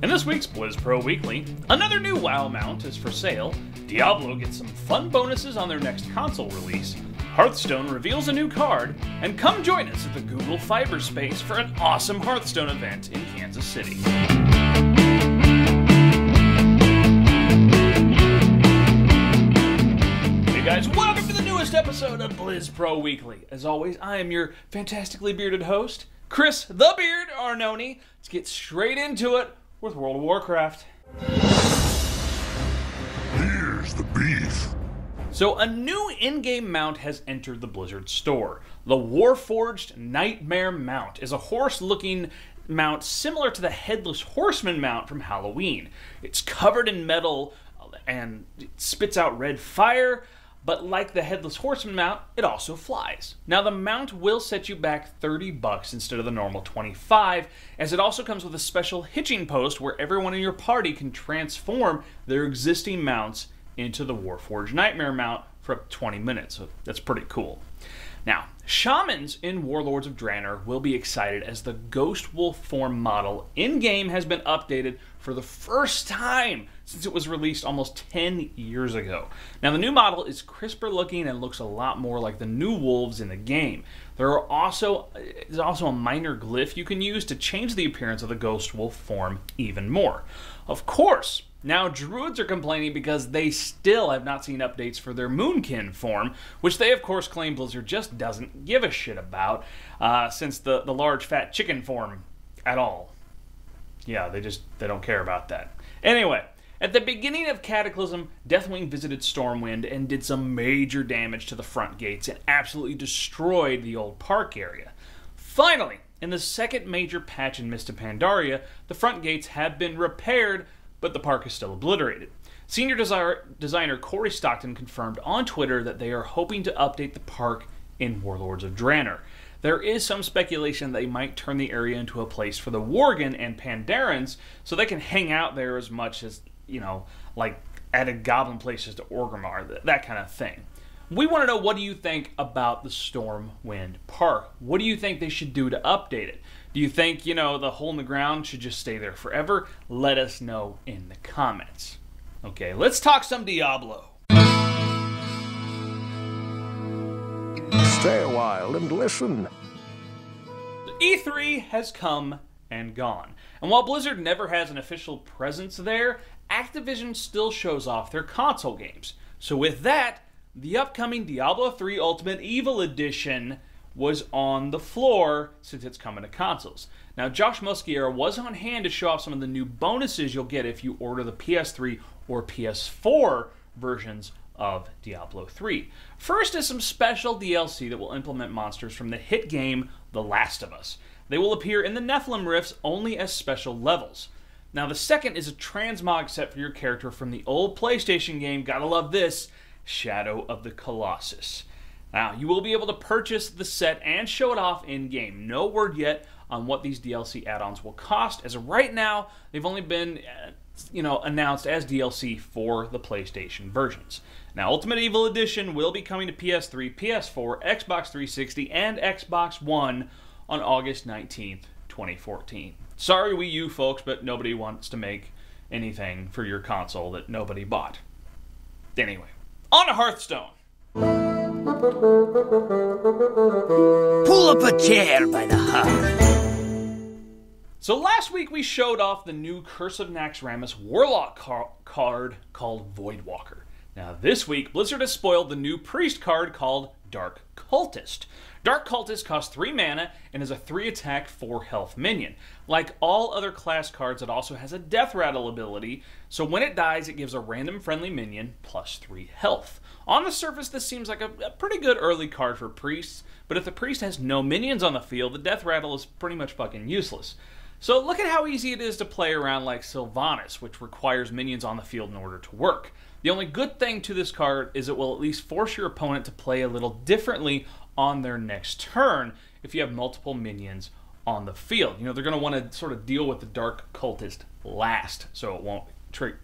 In this week's Blizz Pro Weekly, another new WoW mount is for sale, Diablo gets some fun bonuses on their next console release, Hearthstone reveals a new card, and come join us at the Google Cyberspace for an awesome Hearthstone event in Kansas City. Hey guys, welcome to the newest episode of Blizz Pro Weekly. As always, I am your fantastically bearded host, Chris the Beard Arnone. Let's get straight into it with World of Warcraft. Here's the beef. So a new in-game mount has entered the Blizzard store. The Warforged Nightmare Mount is a horse-looking mount similar to the Headless Horseman mount from Halloween. It's covered in metal and it spits out red fire, but like the Headless Horseman mount, it also flies. Now the mount will set you back $30 instead of the normal $25, as it also comes with a special hitching post where everyone in your party can transform their existing mounts into the Warforged Nightmare mount for up to 20 minutes, so that's pretty cool. Now, Shamans in Warlords of Draenor will be excited as the Ghost Wolf form model in-game has been updated for the first time since it was released almost 10 years ago. Now, the new model is crisper looking and looks a lot more like the new wolves in the game. There's also a minor glyph you can use to change the appearance of the Ghost Wolf form even more. Of course, now Druids are complaining because they still have not seen updates for their Moonkin form, which they of course claim Blizzard just doesn't give a shit about, since the large fat chicken form at all. Yeah, they don't care about that. Anyway, at the beginning of Cataclysm, Deathwing visited Stormwind and did some major damage to the front gates and absolutely destroyed the old park area. Finally, in the second major patch in Mists of Pandaria, the front gates have been repaired, but the park is still obliterated. Senior designer Corey Stockton confirmed on Twitter that they are hoping to update the park in Warlords of Draenor. There is some speculation they might turn the area into a place for the Worgen and Pandarans so they can hang out there as much as, you know, like added goblin places to Orgrimmar, that kind of thing. We want to know, what do you think about the Stormwind Park? What do you think they should do to update it? Do you think, you know, the hole in the ground should just stay there forever? Let us know in the comments. Okay, let's talk some Diablo. Stay a while and listen. E3 has come and gone. And while Blizzard never has an official presence there, Activision still shows off their console games. So with that, the upcoming Diablo III Ultimate Evil Edition was on the floor since it's coming to consoles. Now, Josh Mosquera was on hand to show off some of the new bonuses you'll get if you order the PS3 or PS4 versions of Diablo 3. First is some special DLC that will implement monsters from the hit game The Last of Us. They will appear in the Nephilim Rifts only as special levels. Now, the second is a transmog set for your character from the old PlayStation game, gotta love this, Shadow of the Colossus. Now, you will be able to purchase the set and show it off in-game. No word yet on what these DLC add-ons will cost. As of right now, they've only been announced as DLC for the PlayStation versions. Now, Ultimate Evil Edition will be coming to PS3, PS4, Xbox 360, and Xbox One on August 19th, 2014. Sorry, Wii U folks, but nobody wants to make anything for your console that nobody bought. Anyway, on to Hearthstone. Pull up a chair by the hearth. So last week we showed off the new Curse of Naxxramas Warlock card called Voidwalker. Now this week, Blizzard has spoiled the new Priest card called Dark Cultist. Dark Cultist costs 3 mana and is a 3-attack, 4-health minion. Like all other class cards, it also has a Death Rattle ability, so when it dies, it gives a random friendly minion plus 3 health. On the surface, this seems like a pretty good early card for Priests, but if the Priest has no minions on the field, the Death Rattle is pretty much fucking useless. So look at how easy it is to play around like Sylvanas, which requires minions on the field in order to work. The only good thing to this card is it will at least force your opponent to play a little differently on their next turn if you have multiple minions on the field. You know, they're going to want to sort of deal with the Dark Cultist last, so it won't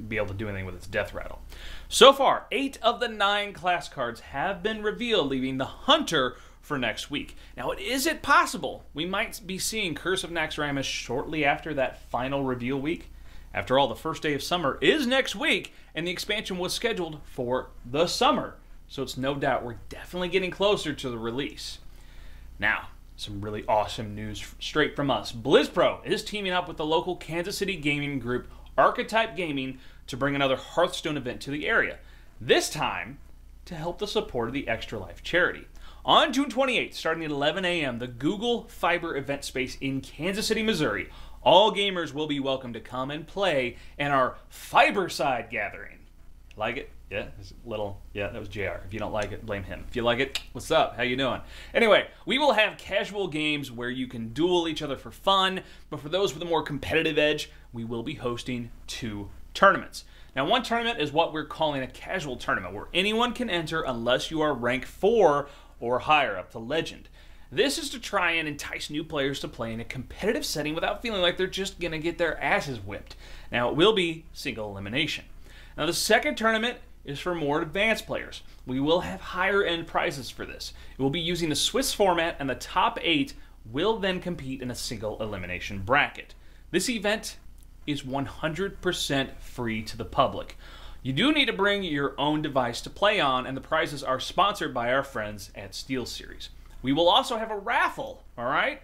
be able to do anything with its Death Rattle. So far, 8 of the 9 class cards have been revealed, leaving the Hunter for next week. Now, is it possible we might be seeing Curse of Naxxramas shortly after that final reveal week? After all, the first day of summer is next week, and the expansion was scheduled for the summer. So it's no doubt we're definitely getting closer to the release. Now, some really awesome news straight from us. BlizzPro is teaming up with the local Kansas City gaming group Archetype Gaming to bring another Hearthstone event to the area. This time, to help the support of the Extra Life charity. On June 28th, starting at 11 a.m., the Google Fiber event space in Kansas City, Missouri, all gamers will be welcome to come and play in our Fiberside gathering. Like it? Yeah, that was JR. If you don't like it, blame him. If you like it, what's up? How you doing? Anyway, we will have casual games where you can duel each other for fun, but for those with a more competitive edge, we will be hosting 2 tournaments. Now, one tournament is what we're calling a casual tournament, where anyone can enter unless you are rank 4 or higher, up to Legend. This is to try and entice new players to play in a competitive setting without feeling like they're just going to get their asses whipped. Now, it will be single elimination. Now, the second tournament is for more advanced players. We will have higher end prizes for this. It will be using the Swiss format, and the top 8 will then compete in a single elimination bracket. This event is 100% free to the public. You do need to bring your own device to play on, and the prizes are sponsored by our friends at SteelSeries. We will also have a raffle, all right?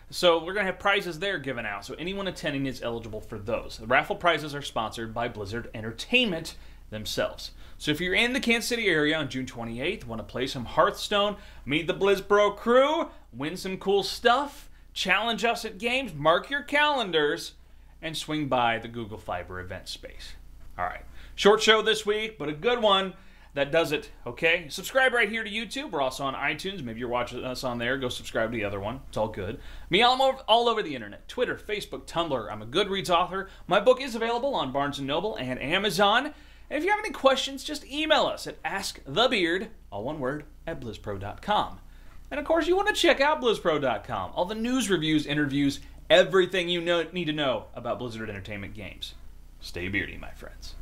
So we're going to have prizes there given out, so anyone attending is eligible for those. The raffle prizes are sponsored by Blizzard Entertainment themselves. So if you're in the Kansas City area on June 28th, want to play some Hearthstone, meet the BlizzPro crew, win some cool stuff, challenge us at games, mark your calendars, and swing by the Google Fiber event space. All right, short show this week, but a good one. That does it, okay? Subscribe right here to YouTube. We're also on iTunes. Maybe you're watching us on there. Go subscribe to the other one. It's all good. Me, I'm all over the internet. Twitter, Facebook, Tumblr. I'm a Goodreads author. My book is available on Barnes & Noble and Amazon. And if you have any questions, just email us at askthebeard, all one word, at blizzpro.com. And of course, you want to check out blizzpro.com. All the news, reviews, interviews, everything you need to know about Blizzard Entertainment games. Stay beardy, my friends.